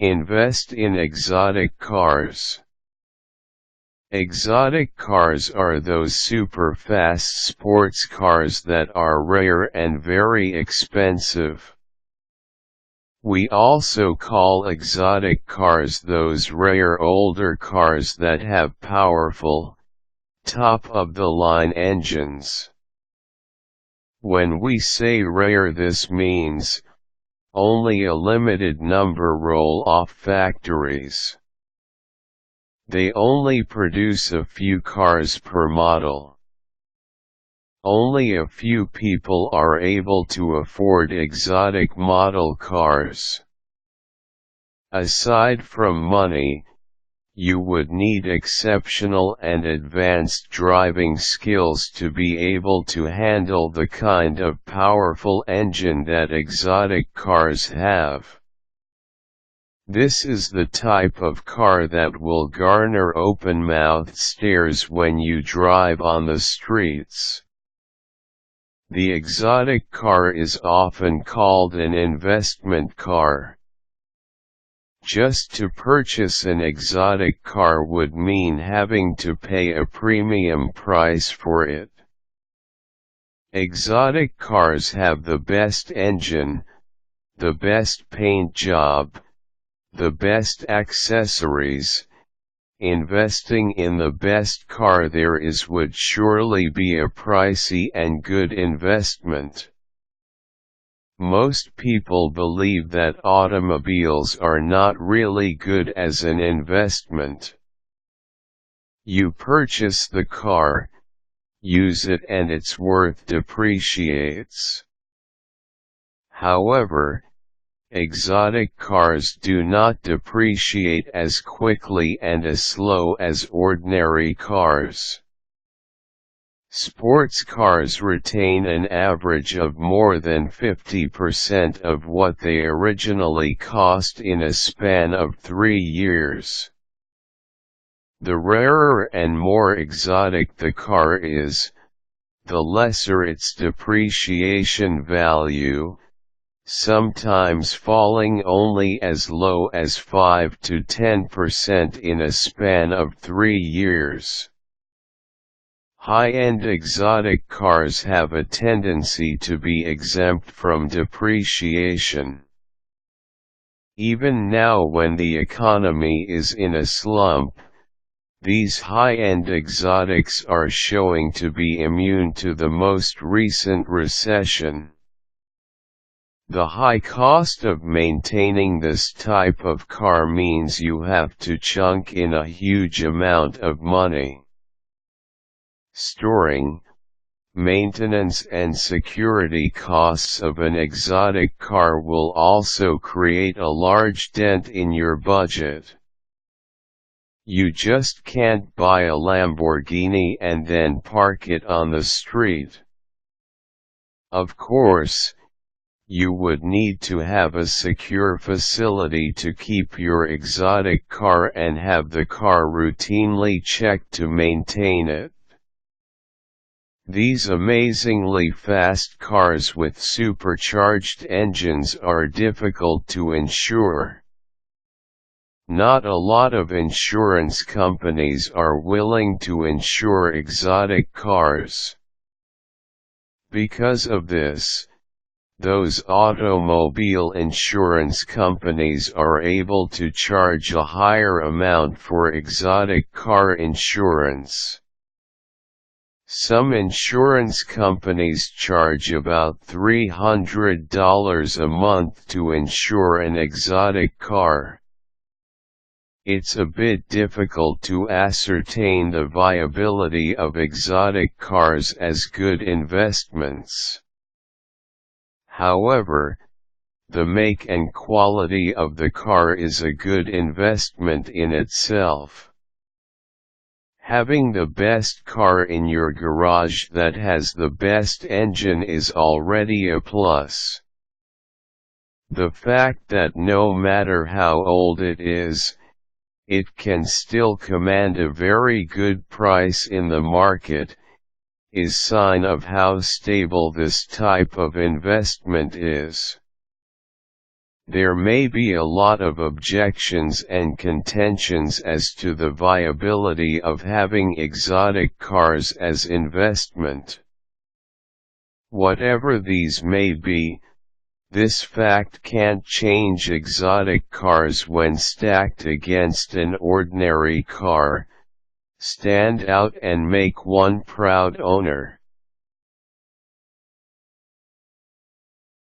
Invest in exotic cars. Exotic cars are those super-fast sports cars that are rare and very expensive. We also call exotic cars those rare older cars that have powerful, top-of-the-line engines. When we say rare, this means only a limited number roll off factories. They only produce a few cars per model. Only a few people are able to afford exotic model cars. Aside from money, you would need exceptional and advanced driving skills to be able to handle the kind of powerful engine that exotic cars have. This is the type of car that will garner open-mouthed stares when you drive on the streets. The exotic car is often called an investment car. Just to purchase an exotic car would mean having to pay a premium price for it. Exotic cars have the best engine, the best paint job, the best accessories. Investing in the best car there is would surely be a pricey and good investment. Most people believe that automobiles are not really good as an investment. You purchase the car, use it, and its worth depreciates. However, exotic cars do not depreciate as quickly and as slow as ordinary cars. Sports cars retain an average of more than 50% of what they originally cost in a span of 3 years. The rarer and more exotic the car is, the lesser its depreciation value, sometimes falling only as low as 5 to 10% in a span of 3 years. High-end exotic cars have a tendency to be exempt from depreciation. Even now, when the economy is in a slump, these high-end exotics are showing to be immune to the most recent recession. The high cost of maintaining this type of car means you have to chunk in a huge amount of money. Storing, maintenance and security costs of an exotic car will also create a large dent in your budget. You just can't buy a Lamborghini and then park it on the street. Of course, you would need to have a secure facility to keep your exotic car and have the car routinely checked to maintain it. These amazingly fast cars with supercharged engines are difficult to insure. Not a lot of insurance companies are willing to insure exotic cars. Because of this, those automobile insurance companies are able to charge a higher amount for exotic car insurance. Some insurance companies charge about $300 a month to insure an exotic car. It's a bit difficult to ascertain the viability of exotic cars as good investments. However, the make and quality of the car is a good investment in itself. Having the best car in your garage that has the best engine is already a plus. The fact that no matter how old it is, it can still command a very good price in the market, is sign of how stable this type of investment is. There may be a lot of objections and contentions as to the viability of having exotic cars as investment. Whatever these may be, this fact can't change exotic cars when stacked against an ordinary car, stand out and make one proud owner.